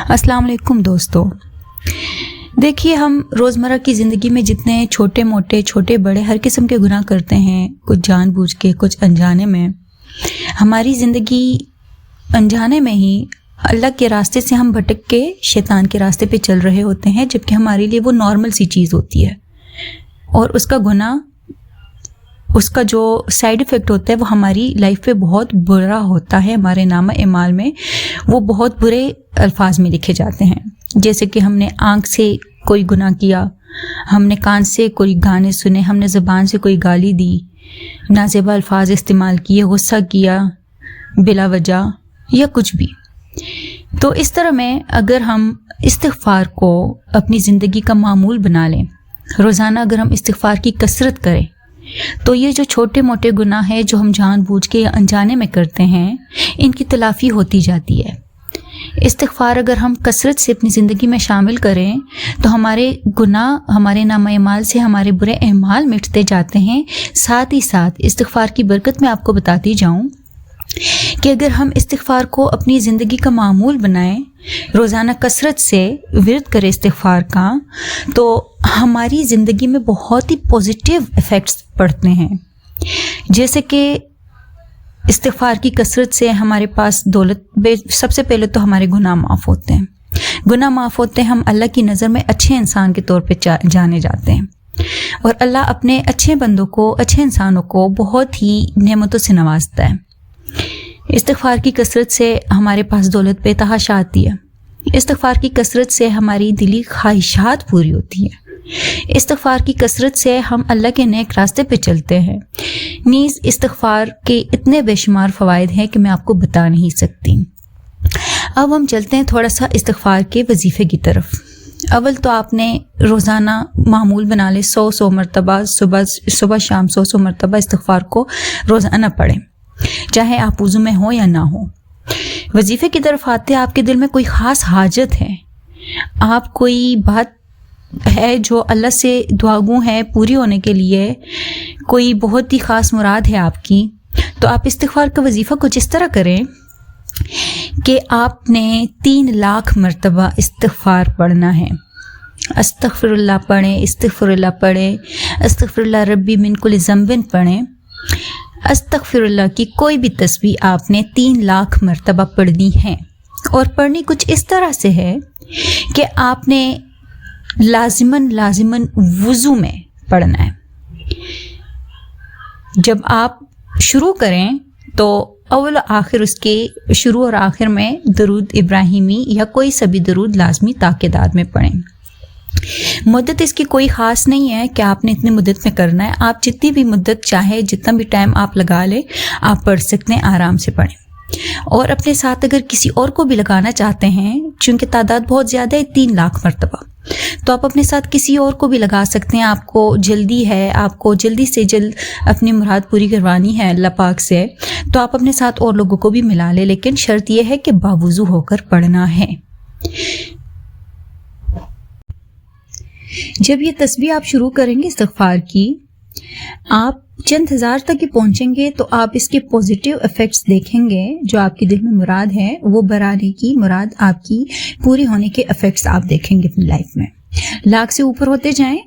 अस्सलाम वालेकुम दोस्तों। देखिए, हम रोज़मर्रा की ज़िंदगी में जितने छोटे मोटे छोटे बड़े हर किस्म के गुनाह करते हैं, कुछ जानबूझ के कुछ अनजाने में। हमारी ज़िंदगी अनजाने में ही अल्लाह के रास्ते से हम भटक के शैतान के रास्ते पे चल रहे होते हैं, जबकि हमारे लिए वो नॉर्मल सी चीज़ होती है। और उसका गुनाह, उसका जो साइड इफ़ेक्ट होता है वो हमारी लाइफ पे बहुत बुरा होता है। हमारे नामा एमाल में वो बहुत बुरे अल्फाज में लिखे जाते हैं। जैसे कि हमने आँख से कोई गुनाह किया, हमने कान से कोई गाने सुने, हमने ज़बान से कोई गाली दी, नाज़ेबा अल्फाज इस्तेमाल किए, गुस्सा किया बिला वजह या कुछ भी। तो इस तरह में अगर हम इस्तिग़फ़ार को अपनी ज़िंदगी का मामूल बना लें, रोज़ाना अगर हम इस्तिग़फ़ार की कसरत करें, तो ये जो छोटे मोटे गुनाह हैं जो हम जानबूझ के या अनजाने में करते हैं, इनकी तलाफ़ी होती जाती है। इस्तिग़फ़ार अगर हम कसरत से अपनी ज़िंदगी में शामिल करें तो हमारे गुनाह, हमारे नामा-ए-माल से हमारे बुरे अहमाल मिटते जाते हैं। साथ ही साथ इस्तिग़फ़ार की बरकत मैं आपको बताती जाऊँ कि अगर हम इस्तिग़फ़ार को अपनी ज़िंदगी का मामूल बनाएं, रोज़ाना कसरत से विर्द करें इस्तिग़फ़ार का, तो हमारी ज़िंदगी में बहुत ही पॉजिटिव इफ़ेक्ट्स पड़ते हैं। जैसे कि इस्तिग़फ़ार की कसरत से हमारे पास दौलत, सबसे पहले तो हमारे गुनाह माफ़ होते हैं। गुनाह माफ़ होते हैं, हम अल्लाह की नज़र में अच्छे इंसान के तौर पे जाने जाते हैं। और अल्लाह अपने अच्छे बंदों को, अच्छे इंसानों को बहुत ही नेमतों से नवाजता है। इस्तिग़फ़ार की कसरत से हमारे पास दौलत बेतहाशा आती है। इस्तिग़फ़ार की कसरत से हमारी दिली ख्वाहिशात पूरी होती है। इस्तिग़फ़ार की कसरत से हम अल्लाह के नेक रास्ते पे चलते हैं। नीज़ इस्तिग़फ़ार के इतने बेशुमार फ़वाइद हैं कि मैं आपको बता नहीं सकती। अब हम चलते हैं थोड़ा सा इस्तिग़फ़ार के वजीफ़े की तरफ। अव्वल तो आपने रोज़ाना मामूल बना ले 100 मरतबा, सुबह शाम 100 मरतबा इस्तिग़फ़ार को रोज़ाना पढ़ें, चाहे आप वज़ू में हो या ना हो। वजीफ़े की तरफ आते, आपके दिल में कोई ख़ास हाजत है, आप कोई बात है जो अल्लाह से दुआगू है पूरी होने के लिए, कोई बहुत ही ख़ास मुराद है आपकी, तो आप इस्तिग़फ़ार का वजीफ़ा कुछ इस तरह करें कि आपने 3 लाख मरतबा इस्तिग़फ़ार पढ़ना है। अस्तग़फ़िरुल्लाह पढ़ें, इस्तिग़फ़िरुल्लाह पढ़ें, अस्तग़फ़िरुल्लाह रब्बी मिन कुल्लि ज़ंबिन पढ़ें। अस्तग़फ़िरुल्लाह की कोई भी तस्बीह आपने 3 लाख मरतबा पढ़नी है। और पढ़नी कुछ इस तरह से है कि आपने लाजिमन वुज़ू में पढ़ना है। जब आप शुरू करें तो अव्वल आखिर, उसके शुरू और आखिर में दरूद इब्राहिमी या कोई सभी दरूद लाजमी ताक़िदात में पढ़ें। मुद्दत इसकी कोई ख़ास नहीं है कि आपने इतनी मुद्दत में करना है। आप जितनी भी मुद्दत चाहे, जितना भी टाइम आप लगा ले, आप पढ़ सकते हैं, आराम से पढ़ें। और अपने साथ अगर किसी और को भी लगाना चाहते हैं, चूँकि तादाद बहुत ज़्यादा है 3 लाख मरतबा, तो आप अपने साथ किसी और को भी लगा सकते हैं। आपको जल्दी है, आपको जल्दी से जल्द अपनी मुराद पूरी करवानी है अल्लाह पाक से, तो आप अपने साथ और लोगों को भी मिला लें, लेकिन शर्त यह है कि बावुज़ू होकर पढ़ना है। जब ये तस्बीह आप शुरू करेंगे इस्तिग़फ़ार की, आप चंद हज़ार तक ही पहुँचेंगे तो आप इसके पॉजिटिव इफ़ेक्ट्स देखेंगे। जो आपके दिल में मुराद है वो बराने की मुराद आपकी पूरी होने के इफ़ेक्ट्स आप देखेंगे अपनी लाइफ में। लाख से ऊपर होते जाएं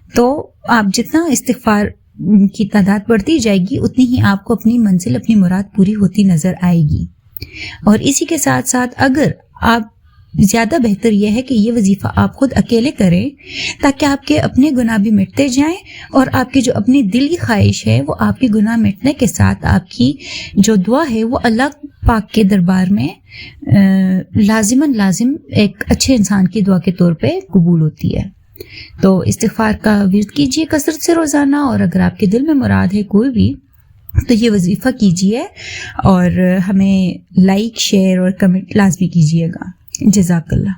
तो आप जितना इस्तिग़फ़ार की तादाद बढ़ती जाएगी, उतनी ही आपको अपनी मंजिल, अपनी मुराद पूरी होती नज़र आएगी। और इसी के साथ साथ अगर आप, ज़्यादा बेहतर यह है कि ये वजीफ़ा आप खुद अकेले करें, ताकि आपके अपने गुनाह भी मिटते जाएं और आपकी जो अपनी दिली ख्वाहिश है वो आपकी गुनाह मिटने के साथ आपकी जो दुआ है वो अल्लाह पाक के दरबार में लाजिम एक अच्छे इंसान की दुआ के तौर पे कबूल होती है। तो इस्तिग़फ़ार का विर्द कीजिए कसरत से रोज़ाना, और अगर आपके दिल में मुराद है कोई भी, तो ये वजीफ़ा कीजिए और हमें लाइक, शेयर और कमेंट लाजमी कीजिएगा। जज़ाकल्लाह।